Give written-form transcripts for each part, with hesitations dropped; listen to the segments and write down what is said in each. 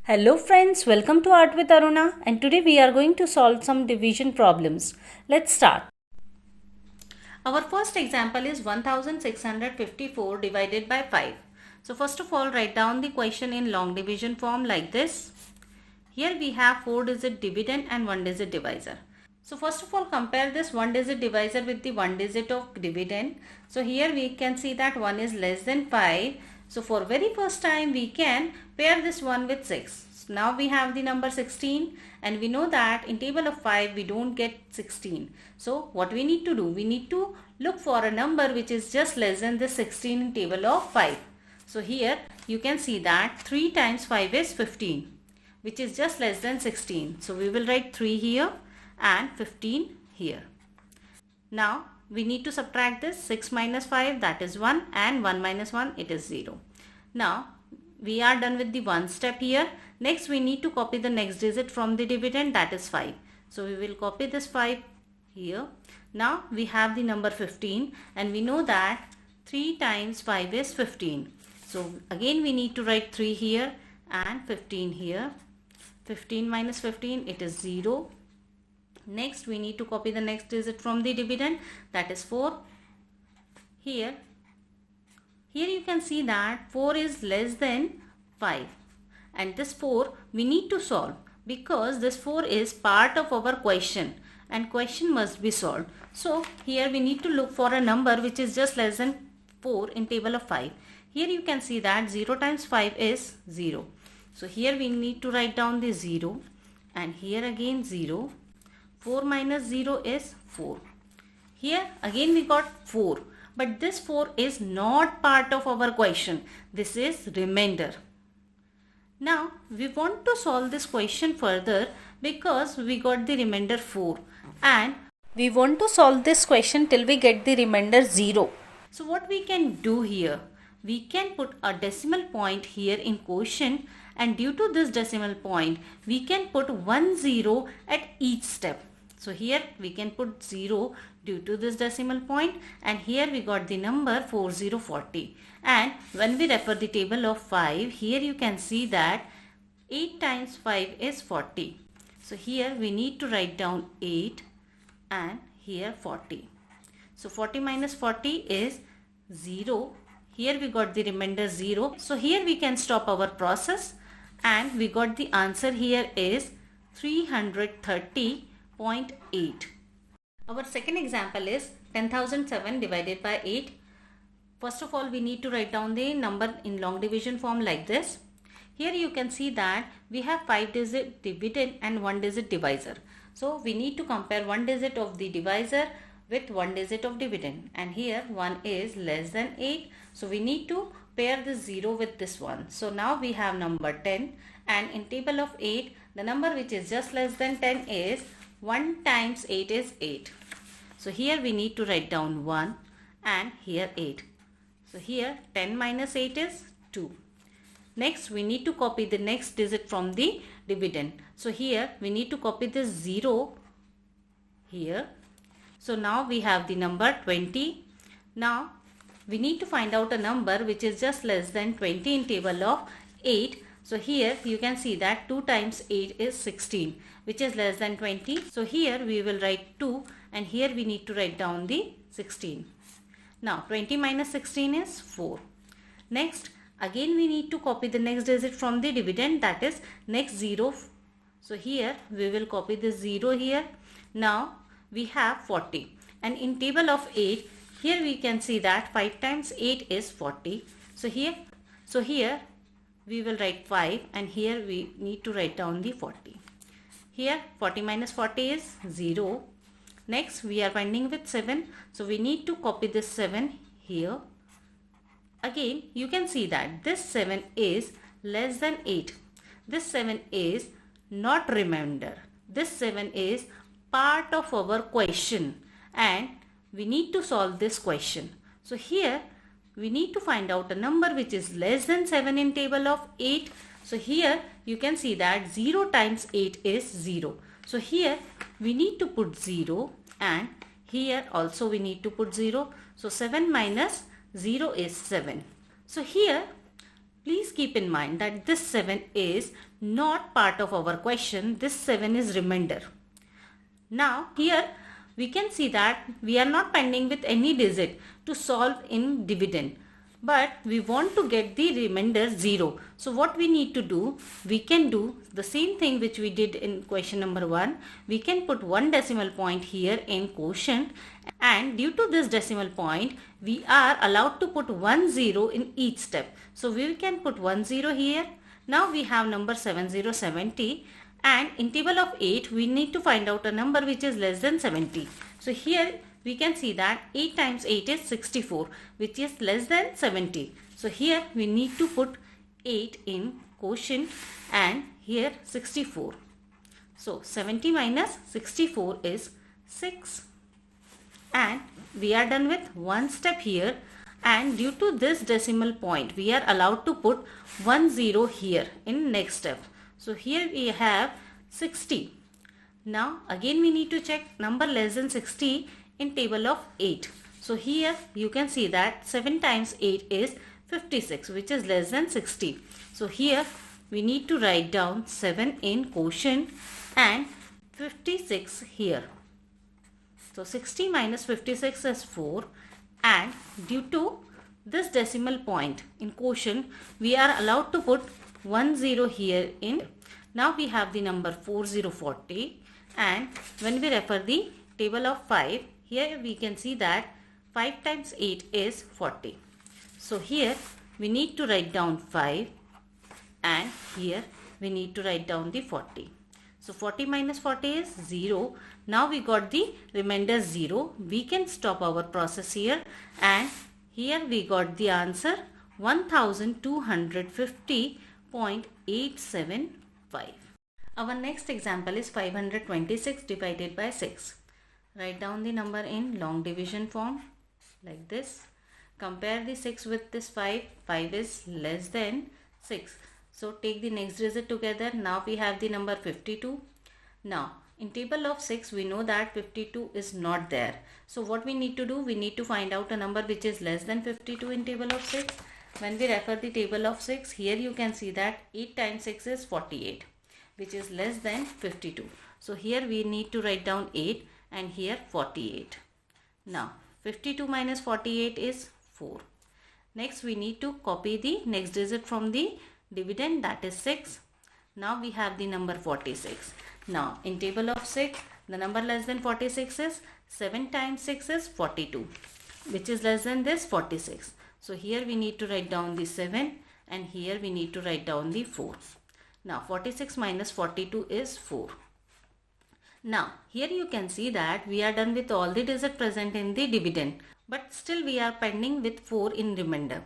Hello friends, welcome to Art with Aruna, and today we are going to solve some division problems. Let's start. Our first example is 1654 divided by 5. So first of all, write down the question in long division form like this. Here we have 4-digit dividend and 1-digit divisor. So first of all, compare this 1-digit divisor with the 1-digit of dividend. So here we can see that 1 is less than 5. So for very first time we can pair this 1 with 6. So now we have the number 16 and we know that in table of 5 we don't get 16. So what we need to do? We need to look for a number which is just less than the 16 in table of 5. So here you can see that 3 times 5 is 15, which is just less than 16. So we will write 3 here and 15 here. Now we need to subtract this. 6 minus 5, that is 1, and 1 minus 1, it is 0. Now we are done with the one step here. Next we need to copy the next digit from the dividend, that is 5. So we will copy this 5 here. Now we have the number 15 and we know that 3 times 5 is 15. So again we need to write 3 here and 15 here. 15 minus 15, it is 0. Next we need to copy the next digit from the dividend, that is 4. Here you can see that 4 is less than 5 and this 4 we need to solve because this 4 is part of our question and question must be solved. So here we need to look for a number which is just less than 4 in table of 5. Here you can see that 0 times 5 is 0. So here we need to write down the 0 and here again 0. 4 minus 0 is 4. Here again we got 4, but this 4 is not part of our question. This is remainder. Now we want to solve this question further because we got the remainder 4 and we want to solve this question till we get the remainder 0. So what we can do here? We can put a decimal point here in quotient, and due to this decimal point we can put 1 0 at each step. So here we can put 0 due to this decimal point, and here we got the number 4040. And when we refer the table of 5, here you can see that 8 times 5 is 40. So here we need to write down 8 and here 40. So 40 minus 40 is 0. Here we got the remainder 0. So here we can stop our process and we got the answer here is 330.8. Our second example is 10,007 divided by 8. First of all, we need to write down the number in long division form like this. Here you can see that we have 5-digit dividend and 1-digit divisor. So we need to compare 1 digit of the divisor with 1 digit of dividend, and here 1 is less than 8. So we need to pair this 0 with this one. So now we have number 10, and in table of 8 the number which is just less than 10 is 1 times 8 is 8. So here we need to write down 1 and here 8. So here 10 minus 8 is 2. Next we need to copy the next digit from the dividend. So here we need to copy this 0 here. So now we have the number 20. Now we need to find out a number which is just less than 20 in table of 8. So here you can see that 2 times 8 is 16, which is less than 20. So here we will write 2 and here we need to write down the 16. Now 20 minus 16 is 4. Next again we need to copy the next digit from the dividend, that is next 0. So here we will copy the 0 here. Now we have 40, and in table of 8 here we can see that 5 times 8 is 40. So here we will write 5 and here we need to write down the 40. Here 40 minus 40 is 0. Next we are finding with 7. So we need to copy this 7 here. Again you can see that this 7 is less than 8. This 7 is not remainder. This 7 is part of our question and we need to solve this question. So here we need to find out a number which is less than 7 in table of 8. So here you can see that 0 times 8 is 0. So here we need to put 0 and here also we need to put 0. So 7 minus 0 is 7. So here Please keep in mind that this 7 is not part of our question. This 7 is remainder. Now here we can see that we are not pending with any digit to solve in dividend, but we want to get the remainder 0. So what we need to do, we can do the same thing which we did in question number 1. We can put one decimal point here in quotient, and due to this decimal point we are allowed to put 1 0 in each step. So we can put 1 0 here. Now we have number 7070. And in table of 8 we need to find out a number which is less than 70. So here we can see that 8 times 8 is 64, which is less than 70. So here we need to put 8 in quotient and here 64. So 70 minus 64 is 6. And we are done with one step here, and due to this decimal point we are allowed to put 1 0 here in next step. So here we have 60. Now again we need to check number less than 60 in table of 8. So here you can see that 7 times 8 is 56, which is less than 60. So here we need to write down 7 in quotient and 56 here. So 60 minus 56 is 4, and due to this decimal point in quotient we are allowed to put 1 0 here in. Now we have the number 4040, and when we refer the table of 5, here we can see that 5 times 8 is 40. So here we need to write down 5, and here we need to write down the 40. So 40 minus 40 is 0. Now we got the remainder 0. We can stop our process here, and here we got the answer 1250.875. Our next example is 526 divided by 6. Write down the number in long division form like this. Compare the 6 with this 5. 5 is less than 6. So take the next digit together. Now we have the number 52. Now in table of 6 we know that 52 is not there. So what we need to do, we need to find out a number which is less than 52 in table of 6. When we refer the table of 6, here you can see that 8 times 6 is 48, which is less than 52. So here we need to write down 8 and here 48. Now 52 minus 48 is 4. Next we need to copy the next digit from the dividend, that is 6. Now we have the number 46. Now in table of 6, the number less than 46 is 7 times 6 is 42, which is less than this 46. So here we need to write down the 7 and here we need to write down the 4. Now 46 minus 42 is 4. Now here you can see that we are done with all the digits present in the dividend, but still we are pending with 4 in remainder.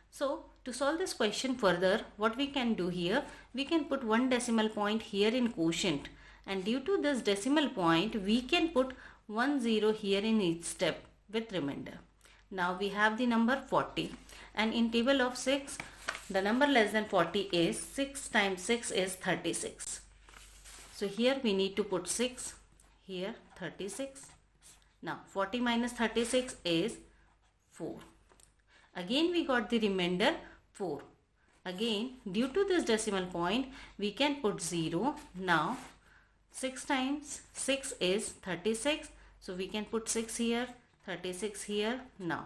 So to solve this question further, what we can do here, we can put one decimal point here in quotient, and due to this decimal point we can put 1 0 here in each step with remainder. Now we have the number 40, and in table of 6 the number less than 40 is 6 times 6 is 36. So here we need to put 6, here 36. Now 40 minus 36 is 4. Again we got the remainder 4. Again due to this decimal point we can put 0. Now 6 times 6 is 36. So we can put 6 here, 36 here. Now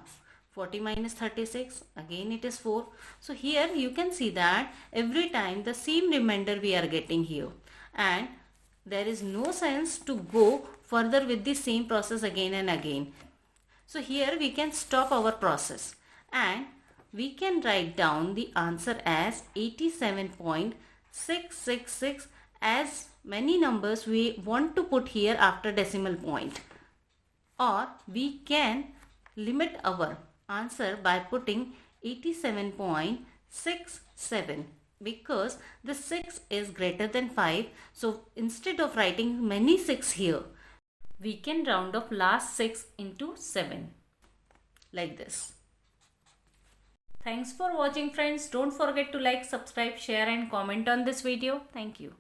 40 minus 36, again it is 4. So here you can see that every time the same remainder we are getting here, and there is no sense to go further with the same process again and again. So here we can stop our process and we can write down the answer as 87.666 as many numbers we want to put here after decimal point. Or we can limit our answer by putting 87.67 because the 6 is greater than 5. So instead of writing many 6 here, we can round off last 6 into 7 like this. Thanks for watching friends. Don't forget to like, subscribe, share and comment on this video. Thank you.